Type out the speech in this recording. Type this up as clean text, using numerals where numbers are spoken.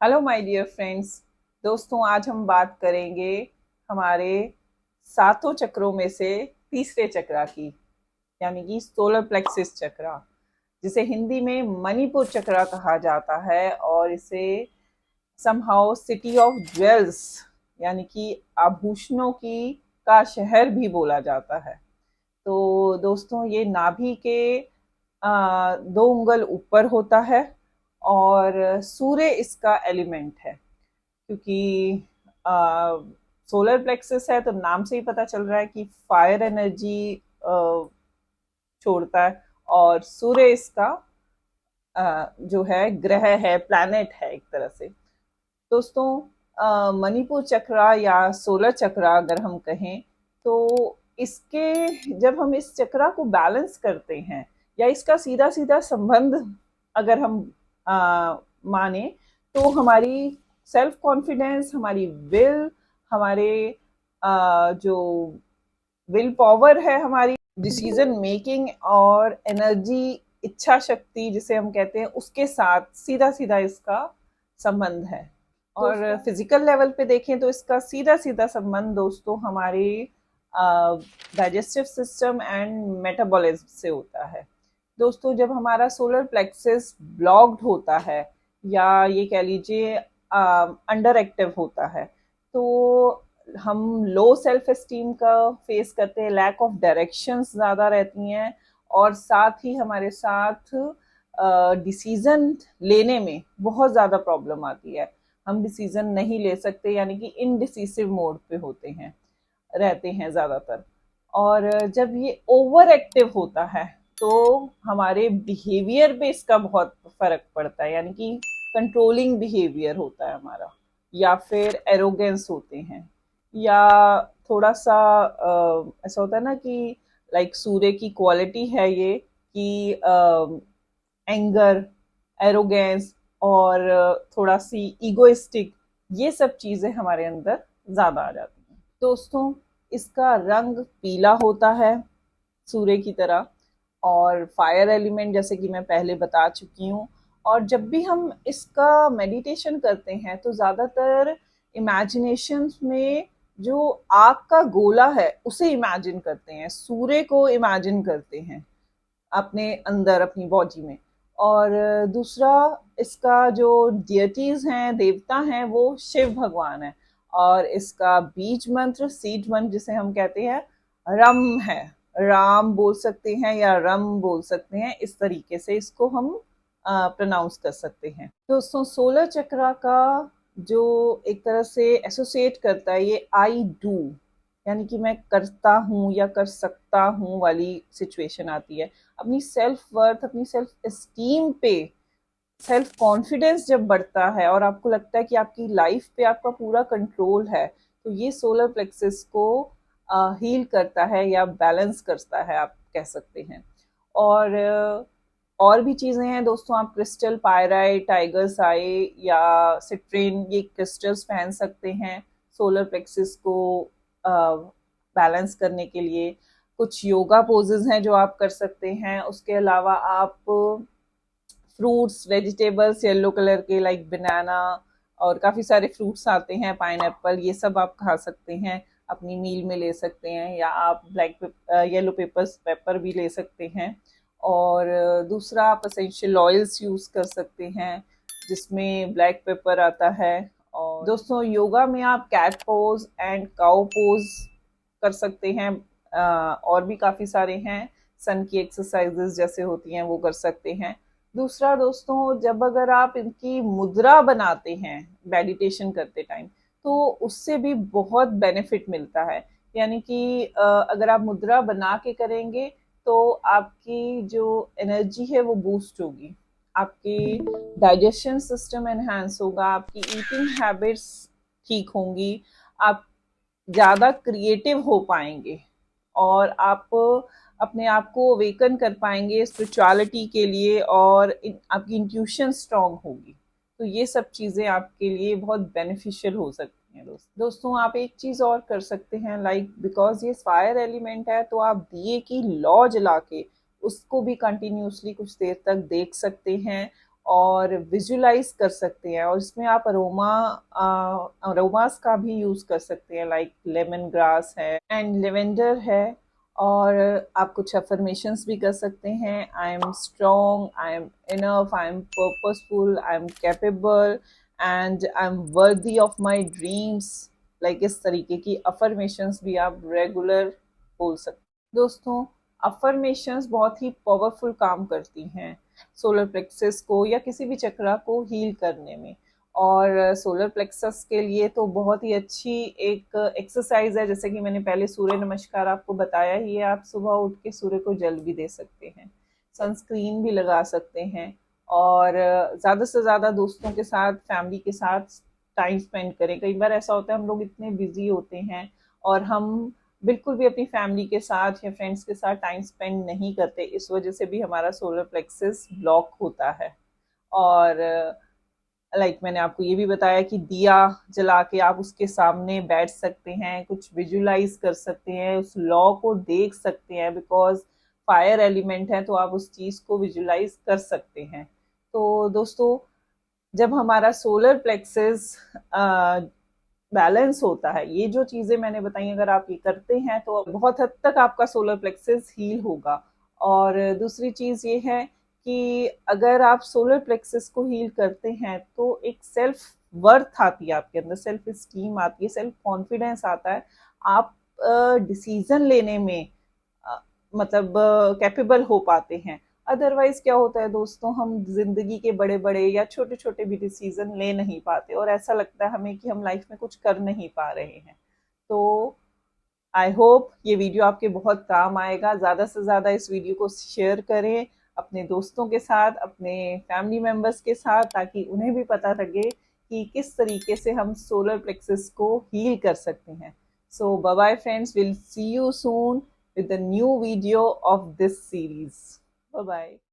Hello my dear friends. दोस्तों, आज हम बात करेंगे हमारे सातों चक्रों में से तीसरे चक्रा की, यानी कि सोलर प्लेक्सिस चक्रा, जिसे हिंदी में मणिपुर चक्रा कहा जाता है और इसे समहाउ सिटी ऑफ ज्वेल्स, यानी कि आभूषणों की का शहर भी बोला जाता है। तो दोस्तों, ये नाभि के 2 उंगल ऊपर होता है और सूर्य इसका एलिमेंट है। क्योंकि सोलर प्लेक्सस है तो नाम से ही पता चल रहा है कि फायर एनर्जी छोड़ता है, और सूर्य इसका जो है ग्रह है, प्लैनेट है एक तरह से। दोस्तों, मणिपुर चक्रा या सोलर चक्रा अगर हम कहें तो इसके जब हम इस चक्रा को बैलेंस करते हैं या इसका सीधा सीधा संबंध अगर हम माने, तो हमारी सेल्फ कॉन्फिडेंस, हमारी विल, हमारे जो विल पावर है, हमारी डिसीजन मेकिंग और एनर्जी, इच्छा शक्ति जिसे हम कहते हैं, उसके साथ सीधा सीधा इसका संबंध है। और फिजिकल लेवल पे देखें तो इसका सीधा सीधा संबंध दोस्तों हमारे डाइजेस्टिव सिस्टम एंड मेटाबॉलिज्म से होता है। दोस्तों, जब हमारा सोलर प्लेक्सस ब्लॉक्ड होता है या ये कह लीजिए अंडर एक्टिव होता है, तो हम लो सेल्फ एस्टीम का फेस करते हैं, लैक ऑफ डायरेक्शंस ज़्यादा रहती हैं, और साथ ही हमारे साथ डिसीजन लेने में बहुत ज़्यादा प्रॉब्लम आती है। हम डिसीजन नहीं ले सकते, यानी कि इनडिसिसिव मोड पे होते हैं, रहते हैं ज़्यादातर। और जब ये ओवर एक्टिव होता है तो हमारे बिहेवियर पे इसका बहुत फर्क पड़ता है, यानी कि कंट्रोलिंग बिहेवियर होता है हमारा, या फिर एरोगेंस होते हैं, या थोड़ा सा ऐसा होता है ना कि लाइक सूर्य की क्वालिटी है ये कि एंगर, एरोगेंस और थोड़ा सी इगोइस्टिक, ये सब चीज़ें हमारे अंदर ज़्यादा आ जाती हैं। दोस्तों, इसका रंग पीला होता है सूर्य की तरह, और फायर एलिमेंट जैसे कि मैं पहले बता चुकी हूँ। और जब भी हम इसका मेडिटेशन करते हैं तो ज़्यादातर इमेजिनेशन में जो आग का गोला है उसे इमेजिन करते हैं, सूर्य को इमेजिन करते हैं अपने अंदर, अपनी बॉडी में। और दूसरा, इसका जो डियटीज हैं, देवता हैं, वो शिव भगवान है। और इसका बीज मंत्र, सीड मंत्र जिसे हम कहते हैं, रम है। राम बोल सकते हैं या रम बोल सकते हैं, इस तरीके से इसको हम प्रोनाउंस कर सकते हैं। दोस्तों, सोलर चक्रा का जो एक तरह से एसोसिएट करता है, ये आई डू, यानी कि मैं करता हूँ या कर सकता हूँ वाली सिचुएशन आती है। अपनी सेल्फ वर्थ, अपनी सेल्फ एस्टीम पे सेल्फ कॉन्फिडेंस जब बढ़ता है और आपको लगता है कि आपकी लाइफ पे आपका पूरा कंट्रोल है, तो ये सोलर प्लेक्सस को हील करता है या बैलेंस करता है, आप कह सकते हैं। और भी चीज़ें हैं दोस्तों, आप क्रिस्टल, पायराइट, टाइगर्स आई या सिट्रिन, ये क्रिस्टल्स पहन सकते हैं सोलर प्लेक्सस को बैलेंस करने के लिए। कुछ योगा पोजेज हैं जो आप कर सकते हैं। उसके अलावा आप फ्रूट्स, वेजिटेबल्स येलो कलर के लाइक बनाना, और काफ़ी सारे फ्रूट्स आते हैं, पाइनएप्पल, ये सब आप खा सकते हैं, अपनी मील में ले सकते हैं। या आप येलो पेपर भी ले सकते हैं। और दूसरा, आप असेंशियल ऑयल्स यूज़ कर सकते हैं जिसमें ब्लैक पेपर आता है। और दोस्तों, योगा में आप cat pose and cow pose कर सकते हैं। और भी काफ़ी सारे हैं, सन की एक्सरसाइजेस जैसे होती हैं वो कर सकते हैं। दूसरा दोस्तों, जब अगर आप इनकी मुद्रा बनाते हैं मेडिटेशन करते टाइम, तो उससे भी बहुत बेनिफिट मिलता है। यानी कि अगर आप मुद्रा बना के करेंगे तो आपकी जो एनर्जी है वो बूस्ट होगी, आपकी डाइजेशन सिस्टम एनहांस होगा, आपकी ईटिंग हैबिट्स ठीक होंगी, आप ज़्यादा क्रिएटिव हो पाएंगे, और आप अपने आप को अवेकन कर पाएंगे स्पिरिचुअलिटी के लिए, और आपकी इंट्यूशन स्ट्रांग होगी। तो ये सब चीज़ें आपके लिए बहुत बेनिफिशियल हो सकती हैं। दोस्तों, आप एक चीज़ और कर सकते हैं, लाइक बिकॉज ये फायर एलिमेंट है, तो आप दिए की लौ जला के उसको भी कंटिन्यूसली कुछ देर तक देख सकते हैं, और विजुलाइज कर सकते हैं। और इसमें आप अरोमास का भी यूज़ कर सकते हैं, लाइक लेमन ग्रास है एंड लेवेंडर है। और आप कुछ अफर्मेशंस भी कर सकते हैं, I am strong, I am enough, I am purposeful, I am capable and I am worthy of my dreams. Like इस तरीके की अफर्मेशंस भी आप रेगुलर बोल सकते हैं। दोस्तों, अफर्मेशंस बहुत ही पावरफुल काम करती हैं सोलर प्लेक्सस को या किसी भी चक्रा को हील करने में। और सोलर प्लेक्सस के लिए तो बहुत ही अच्छी एक एक्सरसाइज है, जैसे कि मैंने पहले सूर्य नमस्कार आपको बताया ही है। आप सुबह उठ के सूर्य को जल भी दे सकते हैं, सनस्क्रीन भी लगा सकते हैं, और ज़्यादा से ज़्यादा दोस्तों के साथ, फैमिली के साथ टाइम स्पेंड करें। कई बार ऐसा होता है हम लोग इतने बिजी होते हैं और हम बिल्कुल भी अपनी फैमिली के साथ या फ्रेंड्स के साथ टाइम स्पेंड नहीं करते, इस वजह से भी हमारा सोलर प्लेक्सस ब्लॉक होता है। और लाइक मैंने आपको ये भी बताया कि दिया जला के आप उसके सामने बैठ सकते हैं, कुछ विजुलाइज कर सकते हैं, उस लॉ को देख सकते हैं, बिकॉज फायर एलिमेंट है तो आप उस चीज़ को विजुलाइज कर सकते हैं। तो दोस्तों, जब हमारा सोलर प्लेक्सस बैलेंस होता है, ये जो चीज़ें मैंने बताई अगर आप ये करते हैं तो बहुत हद तक आपका सोलर प्लेक्सस हील होगा। और दूसरी चीज़ ये है कि अगर आप सोलर प्लेक्सस को हील करते हैं तो एक सेल्फ वर्थ आती है आपके अंदर, सेल्फ स्टीम आती है, सेल्फ कॉन्फिडेंस आता है। आप डिसीजन लेने में मतलब कैपेबल हो पाते हैं। अदरवाइज क्या होता है दोस्तों, हम जिंदगी के बड़े बड़े या छोटे छोटे भी डिसीजन ले नहीं पाते और ऐसा लगता है हमें कि हम लाइफ में कुछ कर नहीं पा रहे हैं। तो आई होप ये वीडियो आपके बहुत काम आएगा। ज़्यादा से ज़्यादा इस वीडियो को शेयर करें अपने दोस्तों के साथ, अपने फैमिली मेम्बर्स के साथ, ताकि उन्हें भी पता लगे कि किस तरीके से हम सोलर प्लेक्सस को हील कर सकते हैं। So bye bye friends, will see you soon with a new video of this series. Bye bye.